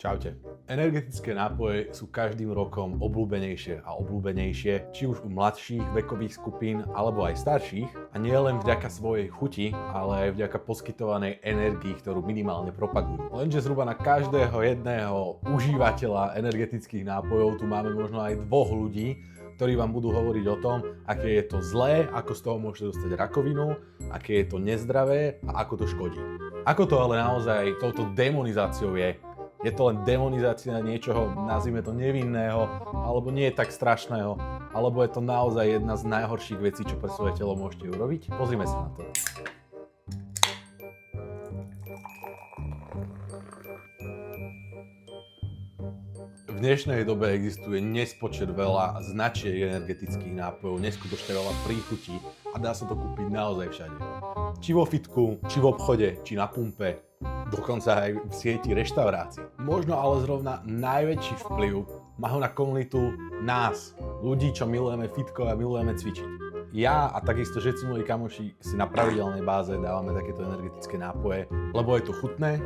Čaute. Energetické nápoje sú každým rokom obľúbenejšie a obľúbenejšie, či už u mladších vekových skupín alebo aj starších, a nie len vďaka svojej chuti, ale aj vďaka poskytovanej energii, ktorú minimálne propagujú. Lenže zhruba na každého jedného užívateľa energetických nápojov tu máme možno aj dvoch ľudí, ktorí vám budú hovoriť o tom, aké je to zlé, ako z toho môžete dostať rakovinu, aké je to nezdravé a ako to škodí. Ako to ale naozaj touto demonizáciou je? Je to len demonizácia niečoho, nazvime to nevinného, alebo nie tak strašného, alebo je to naozaj jedna z najhorších vecí, čo pre svoje telo môžete urobiť? Pozrime sa na to. V dnešnej dobe existuje nespočet veľa značiek energetických nápojov, neskutočne veľa príchutí a dá sa to kúpiť naozaj všade. Či vo fitku, či v obchode, či na pumpe, dokonca aj v sieti reštaurácií. Možno ale zrovna najväčší vplyv majú na komunitu nás, ľudí, čo milujeme fitko a milujeme cvičiť. Ja a takisto všetci moji kamoši si na pravidelnej báze dávame takéto energetické nápoje, lebo je to chutné,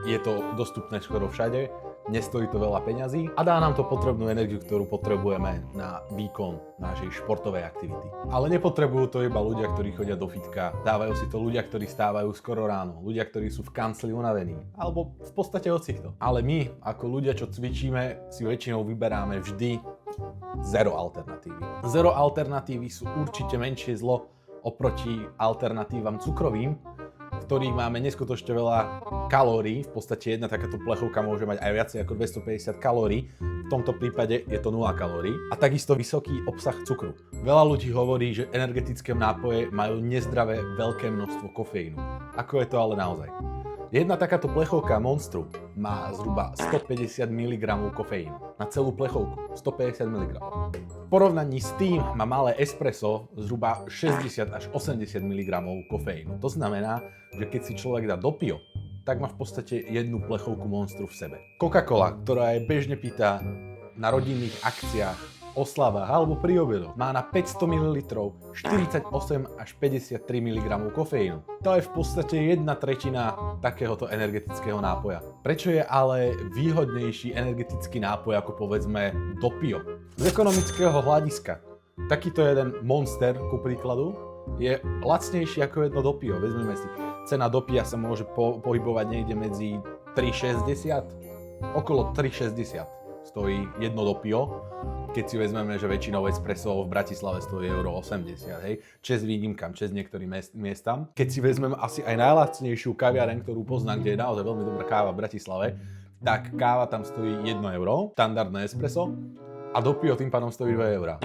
je to dostupné skoro všade, nestojí to veľa peňazí a dá nám to potrebnú energiu, ktorú potrebujeme na výkon našej športovej aktivity. Ale nepotrebujú to iba ľudia, ktorí chodia do fitka, dávajú si to ľudia, ktorí stávajú skoro ráno, ľudia, ktorí sú v kancli unavení, alebo v podstate hocikto. Ale my, ako ľudia, čo cvičíme, si väčšinou vyberáme vždy zero alternatívy. Zero alternatívy sú určite menšie zlo oproti alternatívam cukrovým, v ktorých máme neskutočne veľa kalórií. V podstate jedna takáto plechovka môže mať aj viacej ako 250 kalórií. V tomto prípade je to 0 kalórií. A takisto vysoký obsah cukru. Veľa ľudí hovorí, že energetické nápoje majú nezdravé veľké množstvo kofeínu. Ako je to ale naozaj? Jedna takáto plechovka Monstru má zhruba 150 mg kofeínu. Na celú plechovku 150 mg. V porovnaní s tým má malé espresso zhruba 60 až 80 mg kofeínu. To znamená, že keď si človek dá do pio, tak má v podstate jednu plechovku Monstru v sebe. Coca-Cola, ktorá je bežne pitá na rodinných akciách, oslavách alebo pri obedoch, má na 500 ml 48 až 53 mg kofeínu. To je v podstate 1/3 takéhoto energetického nápoja. Prečo je ale výhodnejší energetický nápoj ako povedzme Doppio? Z ekonomického hľadiska takýto jeden Monster, ku príkladu, je lacnejší ako jedno Doppio. Vezmeme si, cena Doppia sa môže pohybovať niekde medzi 3,60, okolo 3,60 stojí jedno Doppio. Keď si vezmeme, že väčšinou espresso v Bratislave stojí euro 80, hej, česť výnimkám, česť niektorým miestam. Keď si vezmeme asi aj najlacnejšiu kaviareň, ktorú poznám, kde je naozaj veľmi dobrá káva v Bratislave, tak káva tam stojí 1 euro, štandardné espresso, a Doppio tým pádom stojí 2 eurá.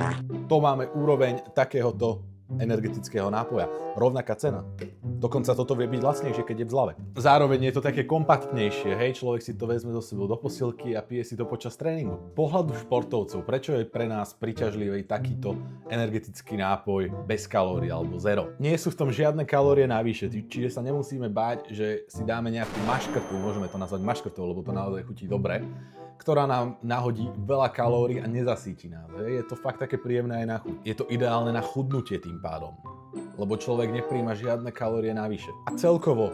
To máme úroveň takéhoto energetického nápoja. Rovnaká cena. Dokonca toto vie byť lacnejšie, keď je v zlave. Zároveň je to také kompaktnejšie, hej, človek si to vezme so sebou do posilky a pije si to počas tréningu. Pohľadu športovcov, prečo je pre nás príťažlivý takýto energetický nápoj bez kalórií alebo zero? Nie sú v tom žiadne kalórie navyše, čiže sa nemusíme báť, že si dáme nejakú maškrtu, môžeme to nazvať maškrtou, lebo to naozaj chutí dobre, ktorá nám nahodí veľa kalórií a nezasíti nás. Je to fakt také príjemné aj na chuť. Je to ideálne na chudnutie tým pádom, lebo človek nepríjma žiadne kalórie navyše. A celkovo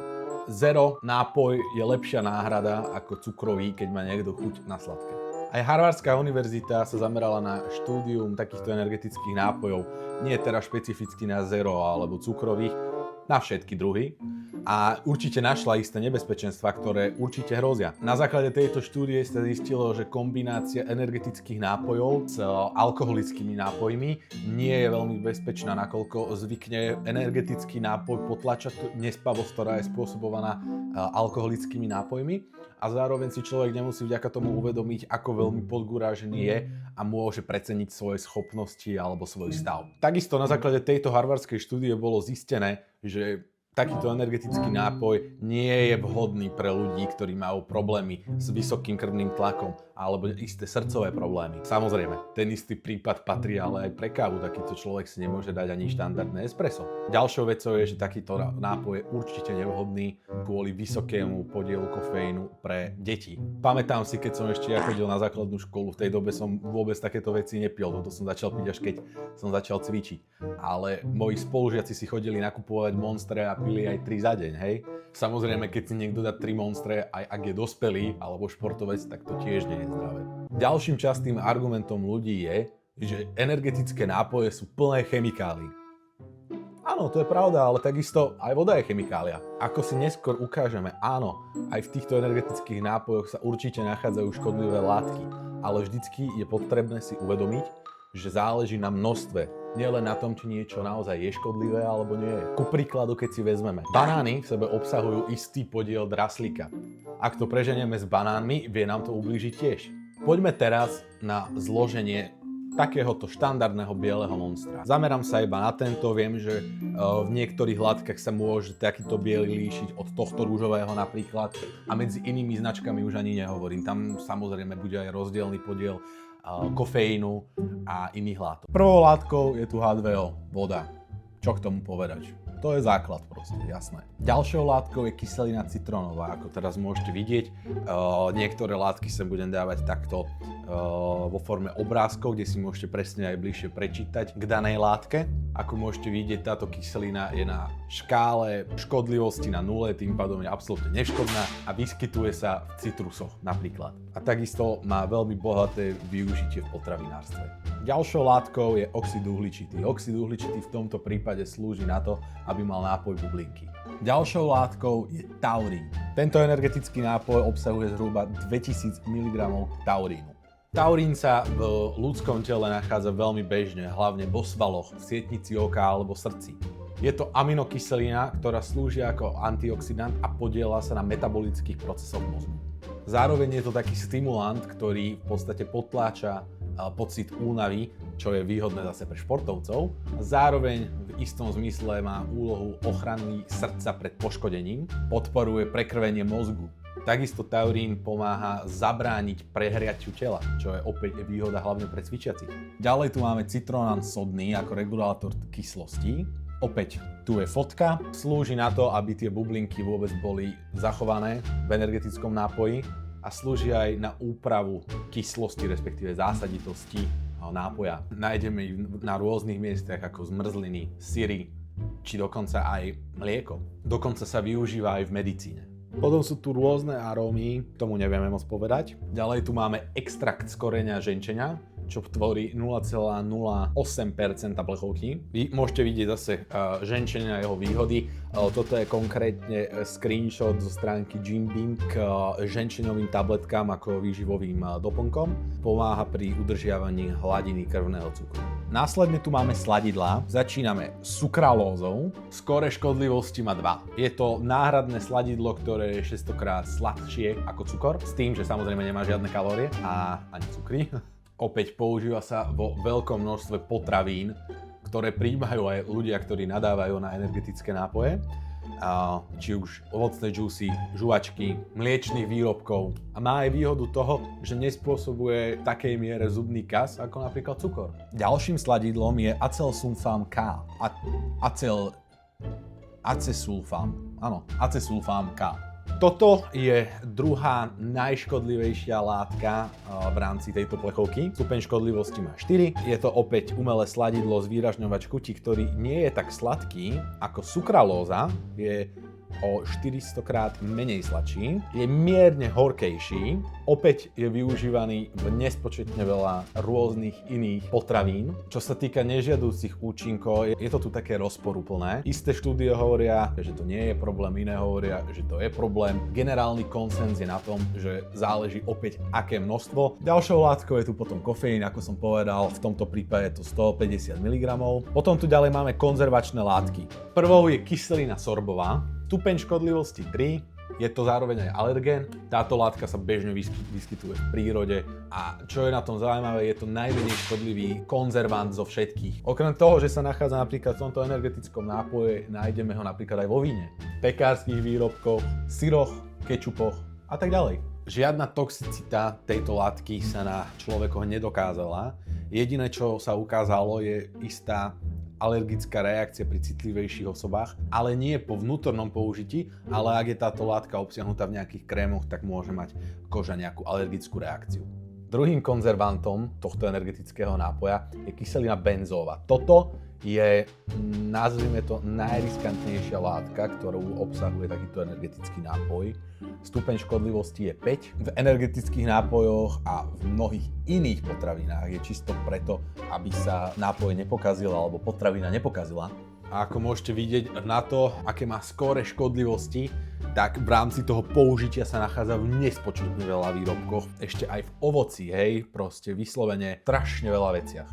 zero nápoj je lepšia náhrada ako cukrový, keď má niekto chuť na sladké. Aj Harvardská univerzita sa zamerala na štúdium takýchto energetických nápojov, nie teraz špecificky na zero alebo cukrových, na všetky druhy. A určite našla isté nebezpečenstvá, ktoré určite hrozia. Na základe tejto štúdie sa zistilo, že kombinácia energetických nápojov s alkoholickými nápojmi nie je veľmi bezpečná, nakoľko zvykne energetický nápoj potlačať nespavosť, ktorá je spôsobovaná alkoholickými nápojmi, a zároveň si človek nemusí vďaka tomu uvedomiť, ako veľmi podgurážený je a môže preceniť svoje schopnosti alebo svoj stav. Takisto na základe tejto harvardskej štúdie bolo zistené, že takýto energetický nápoj nie je vhodný pre ľudí, ktorí majú problémy s vysokým krvným tlakom alebo isté srdcové problémy. Samozrejme, ten istý prípad patrí ale aj pre kávu. Takýto človek si nemôže dať ani štandardné espresso. Ďalšou vecou je, že takýto nápoj je určite nevhodný kvôli vysokému podielu kofeínu pre deti. Pamätám si, keď som ešte chodil na základnú školu, v tej dobe som vôbec takéto veci nepil. Toto som začal piť až keď som začal cvičiť. Ale moji spolužiaci si chodili nakupovať Monstre a pili aj 3 za deň, hej. Samozrejme, keď si niekto dá 3 Monstre, aj ak je dospelý alebo športovec, tak to tiež nie je zdravé. Ďalším častým argumentom ľudí je, že energetické nápoje sú plné chemikálií. Áno, to je pravda, ale takisto aj voda je chemikália. Ako si neskôr ukážeme, áno, aj v týchto energetických nápojoch sa určite nachádzajú škodlivé látky, ale vždycky je potrebné si uvedomiť, že záleží na množstve. Nielen na tom, či niečo naozaj je škodlivé alebo nie je. Ku príkladu, keď si vezmeme, banány v sebe obsahujú istý podiel draslíka. Ak to preženieme s banánmi, vie nám to ublížiť tiež. Poďme teraz na zloženie takéhoto štandardného bieleho Monstra. Zamerám sa iba na tento, viem, že v niektorých látkach sa môže takýto biely líšiť od tohto rúžového napríklad a medzi inými značkami už ani nehovorím. Tam samozrejme bude aj rozdielny podiel kofeínu a iných látok. Prvou látkou je tu H2O, voda. Čo k tomu povedať? To je základ proste, jasné. Ďalšou látkou je kyselina citrónová, ako teraz môžete vidieť. Niektoré látky sa budem dávať takto vo forme obrázkov, kde si môžete presne aj bližšie prečítať k danej látke. Ako môžete vidieť, táto kyselina je na škále škodlivosti na 0, tým pádom je absolútne neškodná a vyskytuje sa v citrusoch napríklad. A takisto má veľmi bohaté využitie v potravinárstve. Ďalšou látkou je oxid uhličitý. Oxid uhličitý v tomto prípade slúži na to, aby mal nápoj bublinky. Ďalšou látkou je taurín. Tento energetický nápoj obsahuje zhruba 2000 mg taurínu. Taurín sa v ľudskom tele nachádza veľmi bežne, hlavne vo svaloch, v sietnici oka alebo srdci. Je to aminokyselina, ktorá slúži ako antioxidant a podieľa sa na metabolických procesoch mozgu. Zároveň je to taký stimulant, ktorý v podstate potláča pocit únavy, čo je výhodné zase pre športovcov. Zároveň v istom zmysle má úlohu ochrany srdca pred poškodením, podporuje prekrvenie mozgu. Takisto taurín pomáha zabrániť prehriatiu tela, čo je opäť výhoda hlavne pre cvičiacich. Ďalej tu máme citronán sodný ako regulátor kyslostí. Opäť tu je fotka, slúži na to, aby tie bublinky vôbec boli zachované v energetickom nápoji a slúži aj na úpravu kyslosti, respektíve zásaditosti nápoja. Nájdeme ich na rôznych miestach ako zmrzliny, syry, či dokonca aj mlieko. Dokonca sa využíva aj v medicíne. Potom sú tu rôzne arómy, tomu nevieme moc povedať. Ďalej tu máme extrakt z koreňa ženčenia, čo tvorí 0,08% plechovky. Vy môžete vidieť zase ženčenia a jeho výhody. Toto je konkrétne screenshot zo stránky Jinbing k ženčeňovým tabletkám ako výživovým doplnkom. Pomáha pri udržiavaní hladiny krvného cukru. Následne tu máme sladidlá. Začíname sukralózou. Skóre škodlivosti má 2. Je to náhradné sladidlo, ktoré je 600-krát sladšie ako cukor, s tým, že samozrejme nemá žiadne kalórie a ani cukry. Opäť používa sa vo veľkom množstve potravín, ktoré prijímajú aj ľudia, ktorí nadávajú na energetické nápoje. Či už ovocné džúsy, žuvačky, mliečnych výrobkov. A má aj výhodu toho, že nespôsobuje v takej miere zubný kas ako napríklad cukor. Ďalším sladidlom je acesulfám K. Acesulfám K. Toto je druhá najškodlivejšia látka v rámci tejto plechovky. Stupeň škodlivosti má 4. Je to opäť umelé sladidlo zvýrazňovač chuti, ktorý nie je tak sladký ako sukralóza. Je o 400-krát menej sladší. Je mierne horkejší. Opäť je využívaný v nespočetne veľa rôznych iných potravín. Čo sa týka nežiaducich účinkov, je to tu také rozporuplné. Isté štúdie hovoria, že to nie je problém, iné hovoria, že to je problém. Generálny konsens je na tom, že záleží opäť aké množstvo. Ďalšou látkou je tu potom kofeín, ako som povedal, v tomto prípade je to 150 mg. Potom tu ďalej máme konzervačné látky. Prvou je kyselina sorbová. Stupeň škodlivosti 3, je to zároveň aj alergén. Táto látka sa bežne vyskytuje v prírode a čo je na tom zaujímavé, je to najmenej škodlivý konzervant zo všetkých. Okrem toho, že sa nachádza napríklad v tomto energetickom nápoje, nájdeme ho napríklad aj vo víne, pekárskych výrobkoch, syroch, kečupoch a tak ďalej. Žiadna toxicita tejto látky sa na človekoch nedokázala. Jediné, čo sa ukázalo, je istá alergická reakcia pri citlivejších osobách, ale nie po vnútornom použití, ale ak je táto látka obsiahnutá v nejakých krémoch, tak môže mať koža nejakú alergickú reakciu. Druhým konzervantom tohto energetického nápoja je kyselina benzóva. Toto je, nazvime to, najriskantnejšia látka, ktorú obsahuje takýto energetický nápoj. Stupeň škodlivosti je 5. V energetických nápojoch a v mnohých iných potravinách je čisto preto, aby sa nápoj nepokazil alebo potravina nepokazila. A ako môžete vidieť na to, aké má skóre škodlivosti, tak v rámci toho použitia sa nachádza v nespočetne veľa výrobkoch. Ešte aj v ovoci, hej, proste vyslovene strašne veľa veciach.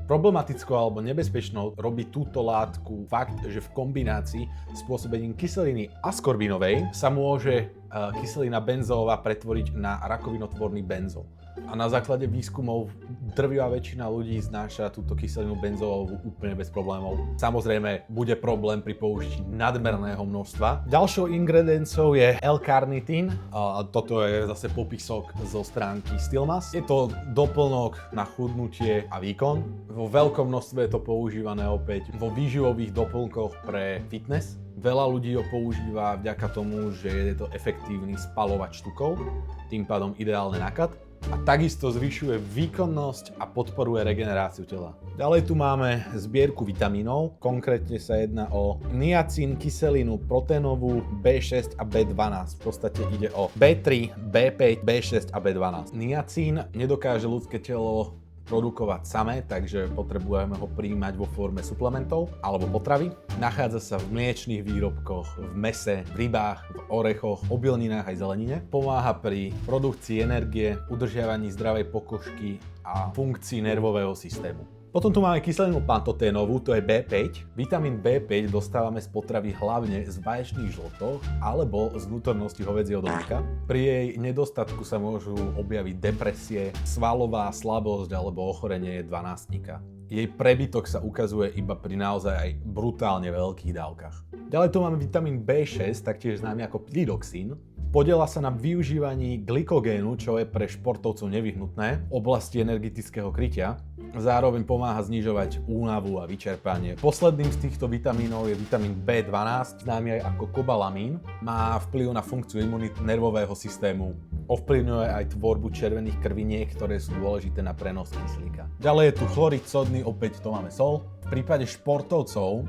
Problematickou alebo nebezpečnou robí túto látku fakt, že v kombinácii s pôsobením kyseliny askorbinovej sa môže kyselina benzólová pretvoriť na rakovinotvorný benzol. A na základe výskumov drvivá väčšina ľudí znáša túto kyselinu benzólovú úplne bez problémov. Samozrejme, bude problém pri použití nadmerného množstva. Ďalšou ingredienciou je L-karnitín. A toto je zase popisok zo stránky Stillmas. Je to doplnok na chudnutie a výkon. Vo veľkom množstve je to používané opäť vo výživových doplnkoch pre fitness. Veľa ľudí ho používa vďaka tomu, že je to efektívny spaľovač tukov, tým pádom ideálne na kat. A takisto zvyšuje výkonnosť a podporuje regeneráciu tela. Ďalej tu máme zbierku vitamínov, konkrétne sa jedná o niacín, kyselinu proténovú, B6 a B12. V podstate ide o B3, B5, B6 a B12. Niacín nedokáže ľudské telo produkovať samé, takže potrebujeme ho prijímať vo forme suplementov alebo potravy. Nachádza sa v mliečnych výrobkoch, v mese, v rybách, v orechoch, obilninách aj zelenine. Pomáha pri produkcii energie, udržiavaní zdravej pokožky a funkcii nervového systému. Potom tu máme kyselinu pantoténovú, to je B5. Vitamín B5 dostávame z potravy hlavne z vaječných žltoch alebo z vnútornosti hovädzieho dobytka. Pri jej nedostatku sa môžu objaviť depresie, svalová slabosť alebo ochorenie dvanástka. Jej prebytok sa ukazuje iba pri naozaj aj brutálne veľkých dávkach. Ďalej tu máme vitamín B6, taktiež známy ako pyridoxín. Podieľa sa na využívaní glykogénu, čo je pre športovcov nevyhnutné v oblasti energetického krytia. Zároveň pomáha znižovať únavu a vyčerpanie. Posledným z týchto vitamínov je vitamín B12, známy aj ako kobalamín. Má vplyv na funkciu imunity nervového systému. Ovplyvňuje aj tvorbu červených krviniek, ktoré sú dôležité na prenos kyslíka. Ďalej je tu chlorid sodný, opäť to máme sol. V prípade športovcov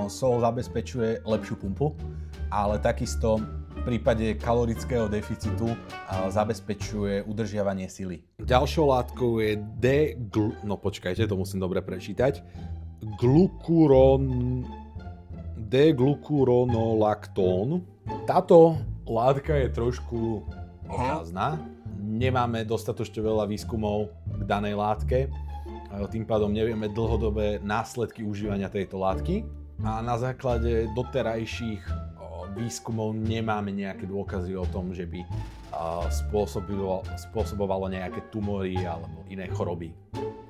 sol zabezpečuje lepšiu pumpu, ale takisto v prípade kalorického deficitu zabezpečuje udržiavanie sily. Ďalšou látkou je to musím dobre prečítať. D-glukuronolaktón. Táto látka je trošku otázna. Nemáme dostatočne veľa výskumov k danej látke. Tým pádom nevieme dlhodobé následky užívania tejto látky. A na základe doterajších výskumov nemáme nejaké dôkazy o tom, že by spôsobovalo nejaké tumory alebo iné choroby.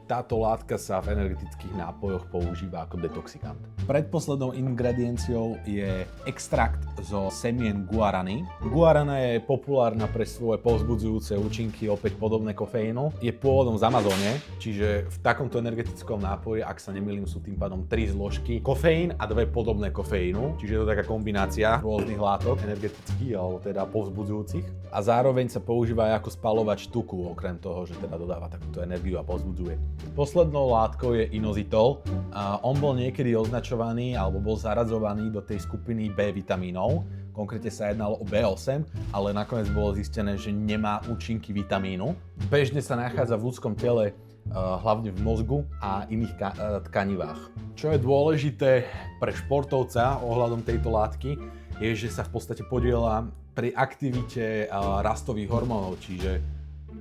Táto látka sa v energetických nápojoch používa ako detoxikant. Predposlednou ingredienciou je extrakt zo semien guarany. Guarana je populárna pre svoje povzbudzujúce účinky, opäť podobné kofeínu. Je pôvodom z Amazóne, čiže v takomto energetickom nápoji, ak sa nemýlim, sú tým pádom 3 zložky kofeín a 2 podobné kofeínu, čiže je to taká kombinácia rôznych látok energetických alebo teda povzbudzujúcich. A zároveň sa používa aj ako spaľovač tuku, okrem toho, že teda dodáva takúto energiu a povzbudzuje. Poslednou látkou je inozitol. On bol niekedy označovaný alebo bol zaradzovaný do tej skupiny B vitamínov. Konkrétne sa jednalo o B8, ale nakoniec bolo zistené, že nemá účinky vitamínu. Bežne sa nachádza v ľudskom tele hlavne v mozgu a iných tkanivách. Čo je dôležité pre športovca ohľadom tejto látky, je, že sa v podstate podieľa pri aktivite rastových hormónov, čiže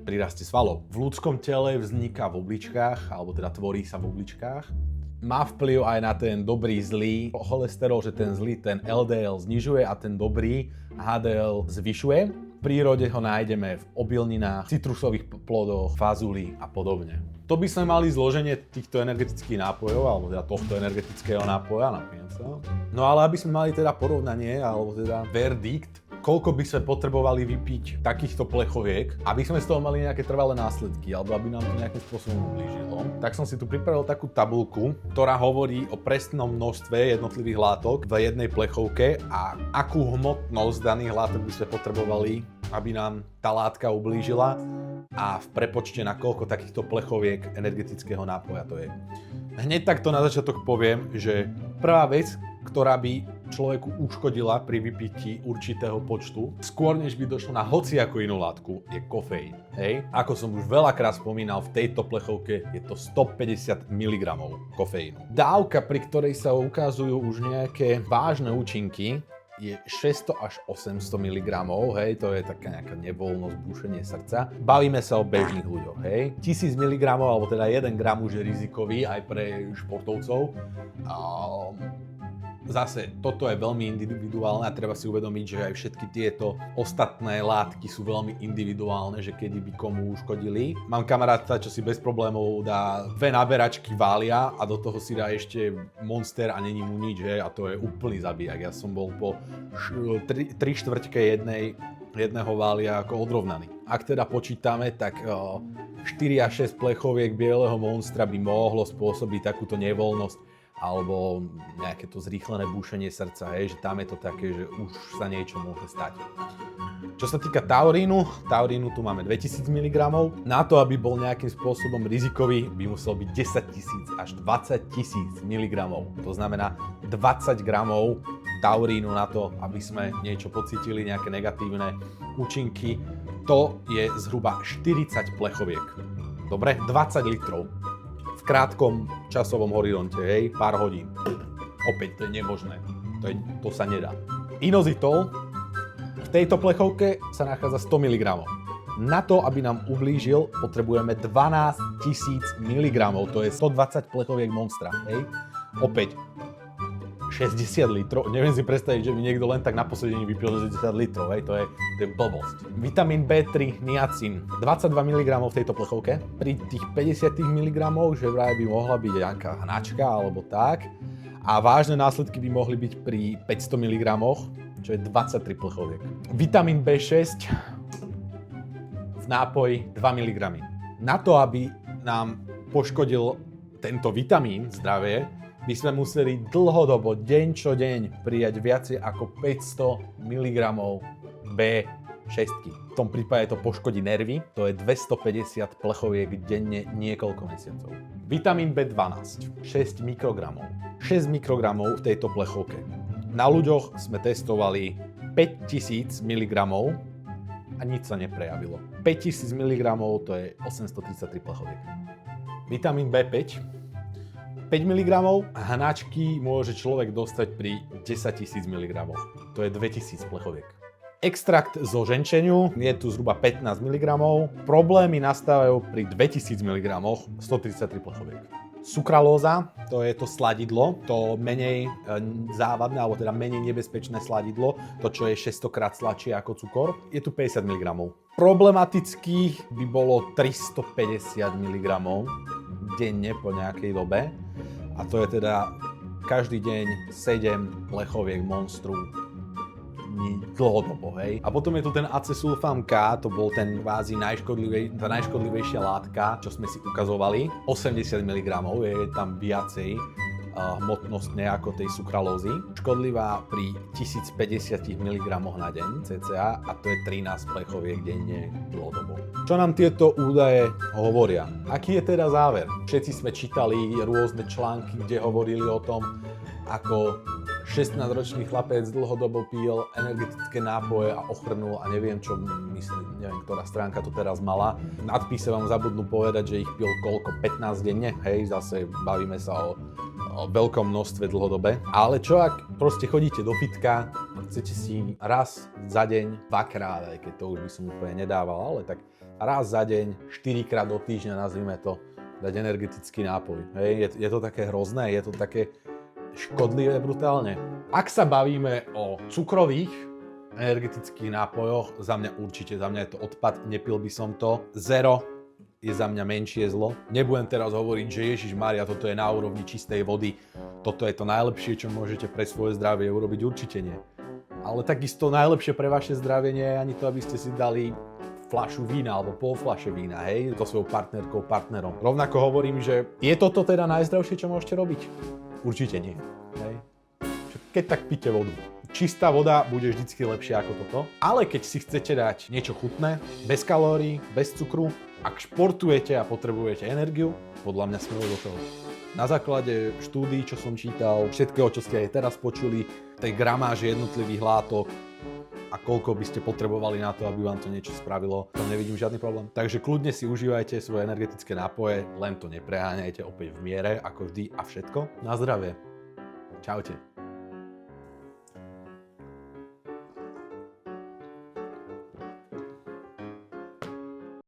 pri raste svalov. V ľudskom tele vzniká v obličkách, alebo teda tvorí sa v obličkách. Má vplyv aj na ten dobrý, zlý cholesterol, že ten zlý, ten LDL znižuje a ten dobrý HDL zvyšuje. V prírode ho nájdeme v obilninách, citrusových plodoch, fazuli a podobne. To by sme mali zloženie týchto energetických nápojov, alebo teda tohto energetického nápoja, napríklad. No ale aby sme mali teda porovnanie, alebo teda verdikt, koľko by sme potrebovali vypiť takýchto plechoviek, aby sme z toho mali nejaké trvalé následky, alebo aby nám to nejakým spôsobom ublížilo. Tak som si tu pripravil takú tabuľku, ktorá hovorí o presnom množstve jednotlivých látok v jednej plechovke a akú hmotnosť daných látok by sme potrebovali, aby nám tá látka ublížila a v prepočte na koľko takýchto plechoviek energetického nápoja to je. Hneď takto na začiatok poviem, že prvá vec, ktorá by človeku uškodila pri vypití určitého počtu, skôr než by došlo na hociakú inú látku, je kofeín. Hej? Ako som už veľakrát spomínal, v tejto plechovke je to 150 mg kofeínu. Dávka, pri ktorej sa ukazujú už nejaké vážne účinky, je 600 až 800 mg, hej, to je taká nejaká nevoľnosť, búšenie srdca. Bavíme sa o bežných ľuďoch, hej. 1000 mg, alebo teda 1 gram už je rizikový aj pre športovcov. Zase, toto je veľmi individuálne a treba si uvedomiť, že aj všetky tieto ostatné látky sú veľmi individuálne, že kedy by komu uškodili. Mám kamaráta, čo si bez problémov dá 2 naberačky Vália a do toho si dá ešte Monster a není mu nič, a to je úplný zabijak. Ja som bol po 3/4 jedného Vália ako odrovnaný. Ak teda počítame, tak 4 až 6 plechoviek bieleho Monstra by mohlo spôsobiť takúto nevoľnosť alebo nejaké to zrýchlené búšenie srdca, hej, že tam je to také, že už sa niečo môže stať. Čo sa týka taurínu tu máme 2000 mg. Na to, aby bol nejakým spôsobom rizikový, by musel byť 10 000 až 20 000 mg. To znamená 20 gramov taurínu na to, aby sme niečo pocítili, nejaké negatívne účinky. To je zhruba 40 plechoviek. Dobre? 20 litrov. V krátkom časovom horizonte, hej, pár hodín. Opäť, to je nemožné. To sa nedá. Inositol v tejto plechovke sa nachádza 100 mg. Na to, aby nám ublížil, potrebujeme 12 000 mg. To je 120 plechoviek Monstra, hej. Opäť, 60 litrov. Neviem si predstaviť, že by niekto len tak na posedení vypil 60 litrov, hej, to je blbosť. Vitamín B3, niacin, 22 mg v tejto plechovke. Pri tých 50 mg, že vraj by mohla byť nejaká hnačka alebo tak. A vážne následky by mohli byť pri 500 mg, čo je 23 plechoviek. Vitamín B6 v nápoji 2 mg. Na to, aby nám poškodil tento vitamín zdravie, by sme museli dlhodobo, deň čo deň, prijať viacej ako 500 mg B6. V tom prípade to poškodí nervy, to je 250 plechoviek denne niekoľko mesiacov. Vitamín B12, 6 mikrogramov. 6 mikrogramov v tejto plechovke. Na ľuďoch sme testovali 5000 mg a nič sa neprejavilo. 5000 mg to je 833 plechoviek. Vitamín B5, 5 mg, hnačky môže človek dostať pri 10 000 mg. To je 2000 plechoviek. Extrakt zo ženčeniu je tu zhruba 15 mg. Problémy nastávajú pri 2000 mg, 133 plechoviek. Sukralóza, to je to sladidlo, to menej závadné, alebo teda menej nebezpečné sladidlo, to čo je 600 krát sladšie ako cukor, je tu 50 mg. Problematických by bolo 350 mg denne po nejakej dobe. A to je teda každý deň 7 plechoviek Monstru dlhodobo, hej. A potom je tu ten acesulfam K, to bol ten kvázi tá najškodlivejšia látka, čo sme si ukazovali. 80 mg, je tam viacej hmotnostne ako tej sukralózy. Škodlivá pri 1050 mg na deň cca a to je 13 plechoviek denne dlhodobo. Čo nám tieto údaje hovoria? Aký je teda záver? Všetci sme čítali rôzne články, kde hovorili o tom, ako 16-ročný chlapec dlhodobo pil energetické nápoje a ochrnul a neviem čo, myslím, neviem, ktorá stránka to teraz mala. V nadpise vám zabudnú povedať, že ich pil koľko, 15 denne, hej, zase bavíme sa o veľkom množstve dlhodobe. Ale čo ak proste chodíte do fitka, chcete si raz za deň, dvakrát, aj keď to už by som úplne nedával, ale tak raz za deň, 4-krát do týždňa, nazvime to, dať energetický nápoj. Hej, je to také hrozné, je to také škodlivé brutálne. Ak sa bavíme o cukrových energetických nápojoch, za mňa je to odpad, nepil by som to. Zero je za mňa menšie zlo. Nebudem teraz hovoriť, že Ježišmária, toto je na úrovni čistej vody, toto je to najlepšie, čo môžete pre svoje zdravie urobiť, určite nie. Ale takisto najlepšie pre vaše zdravie nie je ani to, aby ste si dali fľašu vína alebo pol fľaše vína, hej, so svojou partnerkou, partnerom. Rovnako hovorím, že je toto teda najzdravšie, čo môžete robiť? Určite nie. Hej. Keď tak pite vodu. Čistá voda bude vždycky lepšia ako toto. Ale keď si chcete dať niečo chutné, bez kalórií, bez cukru, ak športujete a potrebujete energiu, podľa mňa smelo do toho. Na základe štúdií, čo som čítal, všetkého, čo ste aj teraz počuli, tej gramáže jednotlivých látok a koľko by ste potrebovali na to, aby vám to niečo spravilo, tam nevidím žiadny problém. Takže kľudne si užívajte svoje energetické nápoje, len to nepreháňajte, opäť v miere, ako vždy a všetko. Na zdravie. Čaute.